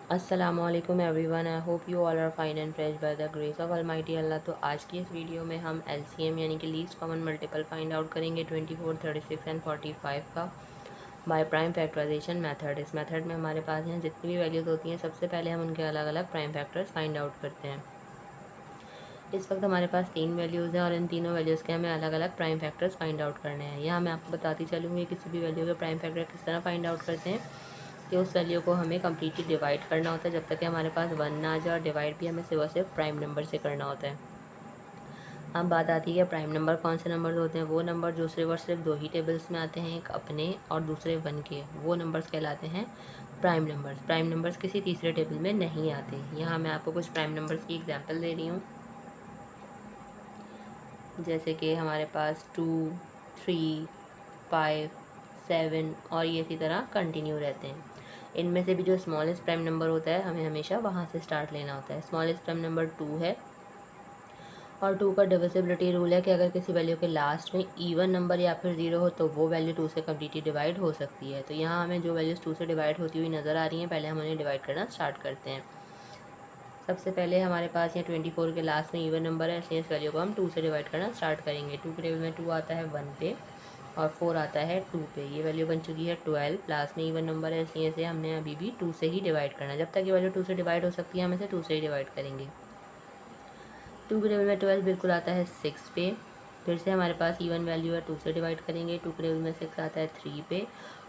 अस्सलामुअलैकुम everyone. I hope you all are fine and fresh by the grace of almighty Allah. तो आज की इस वीडियो में हम एलसीएम यानी कि least common multiple find out करेंगे 24, 36 एंड 45 का बाय प्राइम फैक्टराइजेशन मेथड। इस मेथड में हमारे पास हैं जितनी भी वैल्यूज़ होती हैं, सबसे पहले हम उनके अलग अलग प्राइम फैक्टर्स फाइंड आउट करते हैं। इस वक्त हमारे पास 3 वैल्यूज़ हैं और इन तीनों वैल्यूज़ के हमें अलग अलग प्राइम फैक्टर्स फाइंड आउट करने हैं। यहाँ मैं आपको बताती चलूँगी किसी भी वैल्यू के प्राइम फैक्टर किस तरह फाइंड आउट करते हैं कि उस वैल्यू को हमें कम्प्लीटली डिवाइड करना होता है जब तक कि हमारे पास 1 ना आ जाए, और डिवाइड भी हमें सिर्फ और सिर्फ प्राइम नंबर से करना होता है। अब बात आती है प्राइम नंबर कौन से नंबर होते हैं। वो नंबर जो सिर्फ और सिर्फ दो ही टेबल्स में आते हैं, एक अपने और दूसरे 1 के, वो नंबर्स कहलाते हैं प्राइम नंबर्स। प्राइम नंबर्स किसी तीसरे टेबल में नहीं आते। यहाँ मैं आपको कुछ प्राइम नंबर्स की एग्जाम्पल दे रही हूँ, जैसे कि हमारे पास 2, 3, 5, 7 और ये इसी तरह कंटिन्यू रहते हैं। इनमें से भी जो स्मॉलेस्ट प्राइम नंबर होता है हमें हमेशा वहाँ से स्टार्ट लेना होता है। स्मॉलेस्ट प्राइम नंबर 2 है और 2 का डिविजिबिलिटी रूल है कि अगर किसी वैल्यू के लास्ट में इवन नंबर या फिर 0 हो तो वो वैल्यू 2 से कम्प्लीटली डिवाइड हो सकती है। तो यहाँ हमें जो वैल्यूज़ 2 से डिवाइड होती हुई नज़र आ रही हैं, पहले हम उन्हें डिवाइड करना स्टार्ट करते हैं। सबसे पहले हमारे पास ये 24 के लास्ट में इवन नंबर है, इसलिए इस वैल्यू को हम 2 से डिवाइड करना स्टार्ट करेंगे। 2 के टेबल में 2 आता है 1 पे और 4 आता है 2 पे। ये वैल्यू बन चुकी है 12। लास्ट में इवन नंबर है, इसलिए इसे हमने अभी भी 2 से ही डिवाइड करना है। जब तक ये वैल्यू 2 से डिवाइड हो सकती है हम इसे 2 से ही डिवाइड करेंगे। 2 के टेबल में 12 बिल्कुल आता है 6 पे। फिर से हमारे पास इवन वैल्यू है, 2 से डिवाइड करेंगे। 2 के टेबल में 6 आता है 3 पे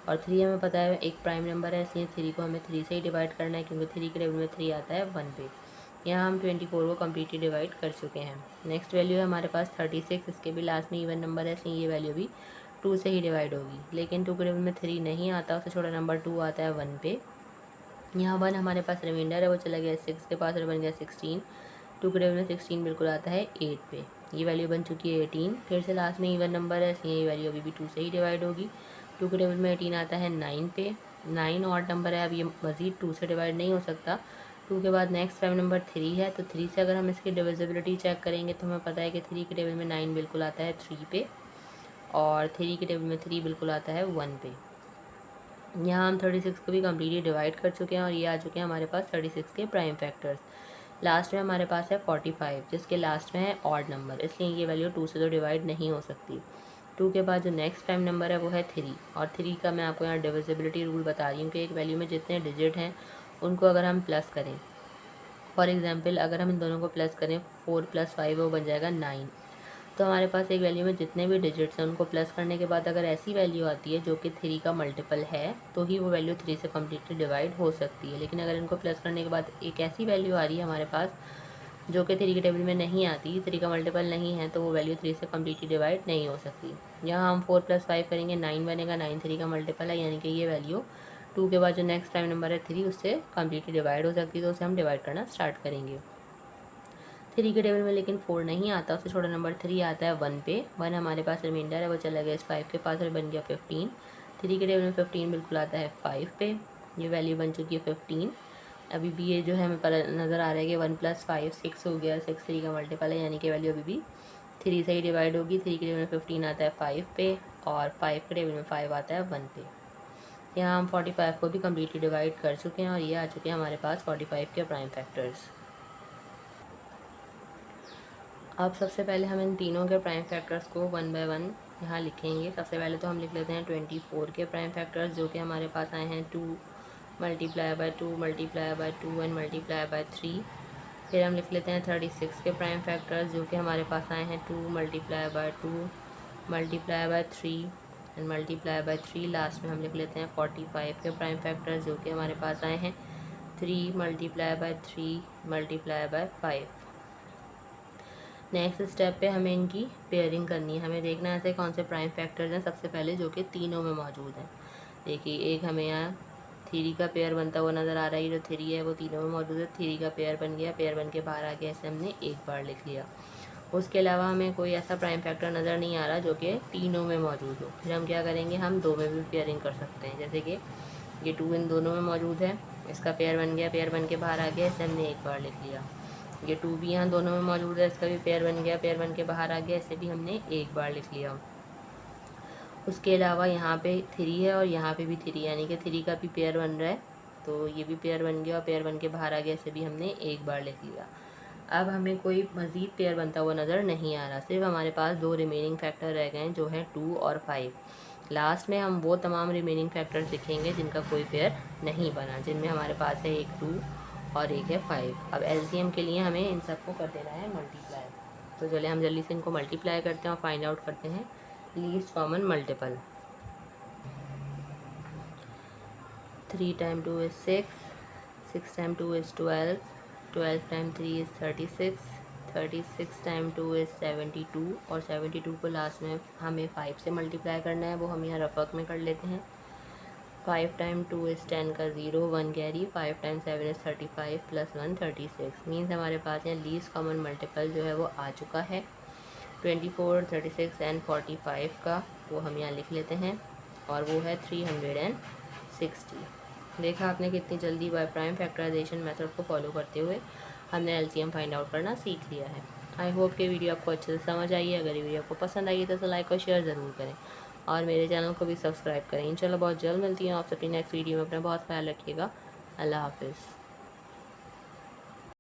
और 3 हमें पता है एक प्राइम नंबर है, इसलिए 3 को हमें 3 से ही डिवाइड करना है, क्योंकि 3 के टेबल में 3 आता है 1 पे। यहाँ हम 24 को कम्प्लीटली डिवाइड कर चुके हैं। नेक्स्ट वैल्यू है हमारे पास 36। इसके भी लास्ट में इवन नंबर है, इसलिए ये वैल्यू भी 2 से ही डिवाइड होगी। लेकिन 2 के टेबल में 3 नहीं आता, उससे छोटा नंबर 2 आता है 1 पे। यहाँ 1 हमारे पास रिमाइंडर है, वो चला गया 6 के पास और बन गया 16। 2 के टेबल में 16 बिल्कुल आता है 8 पे। ये वैल्यू बन चुकी है 18। फिर से लास्ट में इवन नंबर है, इसलिए ये वैल्यू अभी भी 2 से ही डिवाइड होगी। 2 के टेबल में 18 आता है 9 पे। 9 ऑड नंबर है, अब ये मज़ीद 2 से डिवाइड नहीं हो सकता। 2 के बाद नेक्स्ट प्राइम नंबर 3 है, तो 3 से अगर हम इसकी डिविजिबिलिटी चेक करेंगे तो हमें पता है कि 3 के टेबल में 9 बिल्कुल आता है 3 पे और 3 के टेबल में 3 बिल्कुल आता है 1 पे। यहाँ हम 36 को भी कम्प्लीटली डिवाइड कर चुके हैं और ये आ चुके हैं हमारे पास 36 के प्राइम फैक्टर्स। लास्ट में हमारे पास है 45, जिसके लास्ट में है ऑड नंबर, इसलिए ये वैल्यू 2 से तो डिवाइड नहीं हो सकती। 2 के बाद जो नेक्स्ट प्राइम नंबर है वो है 3 और 3 का मैं आपको यहाँ डिविजिबिलिटी रूल बता रही हूँ कि एक वैल्यू में जितने डिजिट हैं उनको अगर हम प्लस करें, फॉर एग्जाम्पल अगर हम इन दोनों को प्लस करें 4 + 5 वो बन जाएगा 9। तो हमारे पास एक वैल्यू में जितने भी डिजिट्स हैं उनको प्लस करने के बाद अगर ऐसी वैल्यू आती है जो कि 3 का मल्टीपल है तो ही वो वैल्यू 3 से कम्प्लीटली डिवाइड हो सकती है। लेकिन अगर इनको प्लस करने के बाद एक ऐसी वैल्यू आ रही है हमारे पास जो कि 3 के टेबल में नहीं आती, 3 का मल्टीपल नहीं है, तो वो वैल्यू 3 से कम्प्लीटली डिवाइड नहीं हो सकती। यहाँ हम 4 + 5 करेंगे, 9 बनेगा। 9 3 का मल्टीपल है, यानी कि ये वैल्यू 2 के बाद जो नेक्स्ट प्राइम नंबर है 3 उससे कम्प्लीटली डिवाइड हो सकती है, तो उसे हम डिवाइड करना स्टार्ट करेंगे। 3 के टेबल में लेकिन 4 नहीं आता, उससे छोटा नंबर 3 आता है 1 पे। 1 हमारे पास रिमाइंडर है, वो चला गया इस 5 के पास और बन गया 15। 3 के टेबल में 15 बिल्कुल आता है 5 पे। ये वैल्यू बन चुकी है 15। अभी भी ये जो है हमें पता नज़र आ रहा है कि 1 + 5 6 हो गया। 6 3 का मल्टीपल है, यानी कि वैल्यू अभी भी 3 से ही डिवाइड होगी। 3 के टेबल में 15 आता है 5 पे और 5 के टेबल में 5 आता है 1 पे। यहाँ हम 45 को भी कम्प्लीटली डिवाइड कर चुके हैं और ये आ चुके हैं हमारे पास 45 के प्राइम फैक्टर्स। अब सबसे पहले हम इन तीनों के प्राइम फैक्टर्स को 1 बाय 1 यहाँ लिखेंगे। सबसे पहले तो हम लिख लेते हैं 24 के प्राइम फैक्टर्स, जो कि हमारे पास आए हैं 2 × 2 × 2 एंड × 3। फिर हम लिख लेते हैं 36 के प्राइम फैक्टर्स, जो कि हमारे पास आए हैं 2 × 2 × 3 एंड × 3। लास्ट में हम लिख लेते हैं 45 के प्राइम फैक्टर्स, जो कि हमारे पास आए हैं 3 × 3 × 5। नेक्स्ट स्टेप पे हमें इनकी पेयरिंग करनी है। हमें देखना है ऐसे कौन से प्राइम फैक्टर्स हैं सबसे पहले जो कि तीनों में मौजूद हैं। देखिए एक हमें यहाँ 3 का पेयर बनता हुआ नज़र आ रहा है, जो 3 है वो तीनों में मौजूद है। 3 का पेयर बन गया, पेयर बन के बाहर आ गया, ऐसे हमने एक बार लिख लिया। उसके अलावा हमें कोई ऐसा प्राइम फैक्टर नज़र नहीं आ रहा जो कि तीनों में मौजूद हो। फिर हम क्या करेंगे, हम दो में भी पेयरिंग कर सकते हैं। जैसे कि ये 2 इन दोनों में मौजूद है, इसका पेयर बन गया, पेयर बन के बाहर आ गया, इसे हमने एक बार लिख लिया। ये 2 भी यहाँ दोनों में मौजूद है, इसका भी पेयर बन गया, पेयर बन के बाहर आ गया, इसे भी हमने एक बार लिख लिया। उसके अलावा यहाँ पे 3 है और यहाँ पे भी 3, यानी कि 3 का भी पेयर बन रहा है, तो ये भी पेयर बन गया और पेयर बन के बाहर आ गया, इसे भी हमने एक बार लिख लिया। अब हमें कोई मज़ीद पेयर बनता हुआ नज़र नहीं आ रहा, सिर्फ हमारे पास 2 रिमेनिंग फैक्टर रह गए हैं जो हैं 2 और 5। लास्ट में हम वो तमाम रिमेनिंग फैक्टर्स लिखेंगे जिनका कोई पेयर नहीं बना, जिनमें हमारे पास है एक 2 और एक है 5। अब एलसीएम के लिए हमें इन सबको कर देना है मल्टीप्लाई। तो चलिए हम जल्दी से इनको मल्टीप्लाई करते हैं और फाइंड आउट करते हैं least common multiple. 3 time 2 is 6, 6 time 2 is 12, 12 time 3 is 36, 36 time 2 is 72 और 72 को लास्ट में हमें 5 से मल्टीप्लाई करना है, वो हम यहाँ रफक में कर लेते हैं। 5 टाइम 2 is 10 का 0, 1 carry, 5 time 7 is 35 plus 1 36। Means हमारे पास यहाँ लीस्ट कॉमन मल्टीपल जो है वो आ चुका है 24, 36 एंड 45 का, वो हम यहाँ लिख लेते हैं और वो है 360। देखा आपने कितनी जल्दी बाय प्राइम फैक्टराइजेशन मेथड को फॉलो करते हुए हमने एलसीएम फाइंड आउट करना सीख लिया है। आई होप कि वीडियो आपको अच्छे से समझ आई है। अगर ये वीडियो आपको पसंद आई है तो लाइक और शेयर ज़रूर करें और मेरे चैनल को भी सब्सक्राइब करें। इंशाल्लाह बहुत जल्द मिलती हूँ आप सबकी नेक्स्ट वीडियो में। अपना बहुत ख्याल रखिएगा। अल्लाह हाफिज़।